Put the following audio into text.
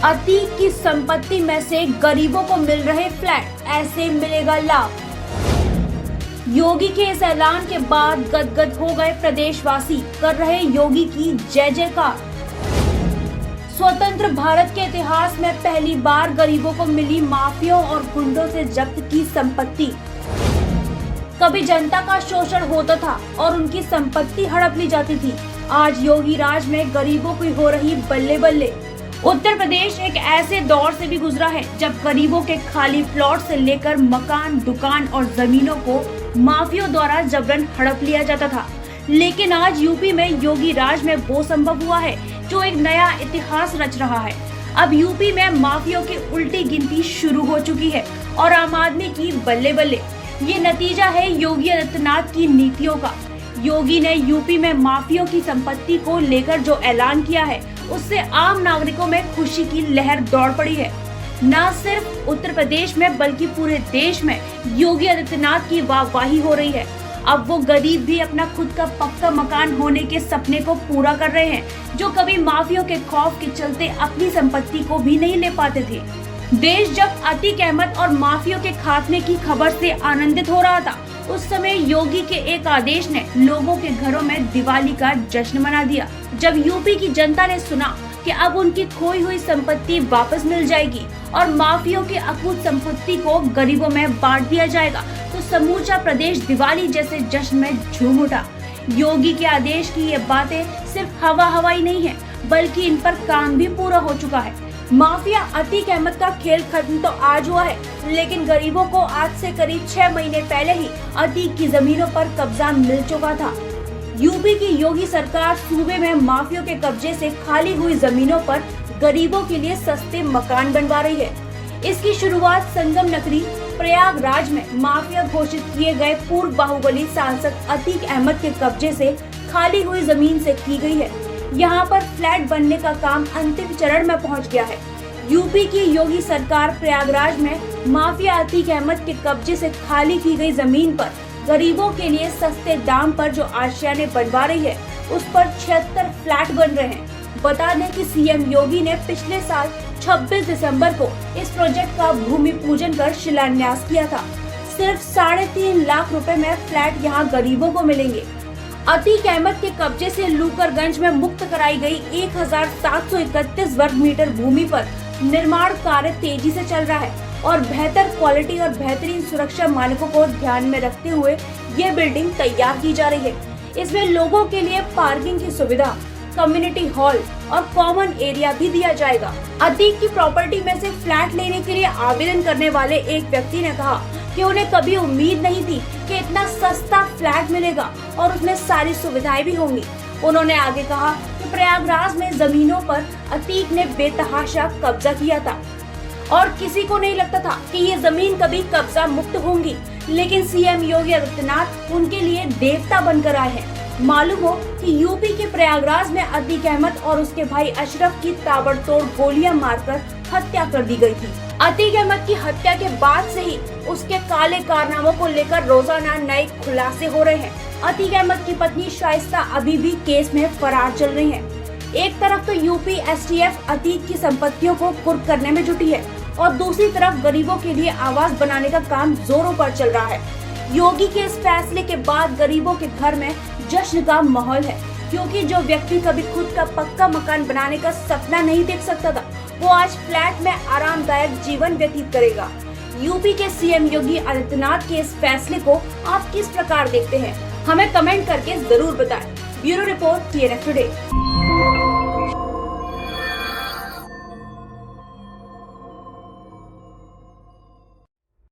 अतीक की संपत्ति में से गरीबों को मिल रहे फ्लैट, ऐसे मिलेगा लाभ। योगी के इस ऐलान के बाद गदगद हो गए प्रदेशवासी, कर रहे योगी की जय जयकार। स्वतंत्र भारत के इतिहास में पहली बार गरीबों को मिली माफियाओं और गुंडों से जब्त की संपत्ति। कभी जनता का शोषण होता था और उनकी संपत्ति हड़प ली जाती थी। आज योगी राज में गरीबों की हो रही बल्ले बल्ले। उत्तर प्रदेश एक ऐसे दौर से भी गुजरा है जब गरीबों के खाली प्लॉट से लेकर मकान, दुकान और जमीनों को माफियाओं द्वारा जबरन हड़प लिया जाता था। लेकिन आज यूपी में योगी राज में वो संभव हुआ है जो एक नया इतिहास रच रहा है। अब यूपी में माफियाओं की उल्टी गिनती शुरू हो चुकी है और आम आदमी की बल्ले बल्ले। ये नतीजा है योगी आदित्यनाथ की नीतियों का। योगी ने यूपी में माफियाओं की संपत्ति को लेकर जो ऐलान किया है, उससे आम नागरिकों में खुशी की लहर दौड़ पड़ी है। न सिर्फ उत्तर प्रदेश में बल्कि पूरे देश में योगी आदित्यनाथ की वाहवाही हो रही है। अब वो गरीब भी अपना खुद का पक्का मकान होने के सपने को पूरा कर रहे हैं, जो कभी माफियाओं के खौफ के चलते अपनी संपत्ति को भी नहीं ले पाते थे। देश जब अतीक अहमद और माफियाओं के खात्मे की खबर से आनंदित हो रहा था, उस समय योगी के एक आदेश ने लोगों के घरों में दिवाली का जश्न मना दिया। जब यूपी की जनता ने सुना कि अब उनकी खोई हुई संपत्ति वापस मिल जाएगी और माफियाओं की अकूत संपत्ति को गरीबों में बांट दिया जाएगा, तो समूचा प्रदेश दिवाली जैसे जश्न में झूम उठा। योगी के आदेश की ये बातें सिर्फ हवाई नहीं है, बल्कि इन पर काम भी पूरा हो चुका है। माफिया अतीक अहमद का खेल खत्म तो आज हुआ है, लेकिन गरीबों को आज से करीब 6 महीने पहले ही अतीक की जमीनों पर कब्जा मिल चुका था। यूपी की योगी सरकार सूबे में माफियाओं के कब्जे से खाली हुई जमीनों पर गरीबों के लिए सस्ते मकान बनवा रही है। इसकी शुरुआत संगम नगरी प्रयागराज में माफिया घोषित किए गए पूर्व बाहुबली सांसद अतीक अहमद के कब्जे से खाली हुई जमीन से की गई है। यहाँ पर फ्लैट बनने का काम अंतिम चरण में पहुँच गया है। यूपी की योगी सरकार प्रयागराज में माफिया अतीक अहमद के कब्जे से खाली की गई जमीन पर गरीबों के लिए सस्ते दाम पर जो आशियाने बनवा रही है, उस पर 76 फ्लैट बन रहे हैं। बता दें कि सीएम योगी ने पिछले साल 26 दिसंबर को इस प्रोजेक्ट का भूमि पूजन कर शिलान्यास किया था। सिर्फ 3.5 लाख रुपए में फ्लैट यहाँ गरीबों को मिलेंगे। अतीक अहमद के कब्जे से लूकरगंज में मुक्त कराई गई 1731 वर्ग मीटर भूमि पर निर्माण कार्य तेजी से चल रहा है और बेहतर क्वालिटी और बेहतरीन सुरक्षा मानकों को ध्यान में रखते हुए ये बिल्डिंग तैयार की जा रही है। इसमें लोगों के लिए पार्किंग की सुविधा, कम्युनिटी हॉल और कॉमन एरिया भी दिया जाएगा। अतीक की प्रॉपर्टी में से फ्लैट लेने के लिए आवेदन करने वाले एक व्यक्ति ने कहा कि उन्हें कभी उम्मीद नहीं थी कि इतना सस्ता फ्लैट मिलेगा और उसमें सारी सुविधाएं भी होंगी। उन्होंने आगे कहा कि प्रयागराज में जमीनों पर अतीक ने बेतहाशा कब्जा किया था और किसी को नहीं लगता था कि ये जमीन कभी कब्जा मुक्त होंगी, लेकिन सीएम योगी आदित्यनाथ उनके लिए देवता बनकर आए हैं। मालूम हो कि यूपी के प्रयागराज में अतीक अहमद और उसके भाई अशरफ की ताबड़तोड़ गोलियां मारकर हत्या कर दी गई थी। अतीक अहमद की हत्या के बाद से ही उसके काले कारनामों को लेकर रोजाना नए खुलासे हो रहे हैं। अतीक अहमद की पत्नी शाइस्ता अभी भी केस में फरार चल रही है। एक तरफ तो यूपी एसटीएफ अतीक की संपत्तियों को कुर्क करने में जुटी है और दूसरी तरफ गरीबों के लिए आवास बनाने का काम जोरों पर चल रहा है। योगी के इस फैसले के बाद गरीबों के घर में जश्न का माहौल है, क्योंकि जो व्यक्ति कभी खुद का पक्का मकान बनाने का सपना नहीं देख सकता था, वो आज फ्लैट में आरामदायक जीवन व्यतीत करेगा। यूपी के सीएम योगी आदित्यनाथ के इस फैसले को आप किस प्रकार देखते हैं, हमें कमेंट करके जरूर बताएं। Bureau report TNF today.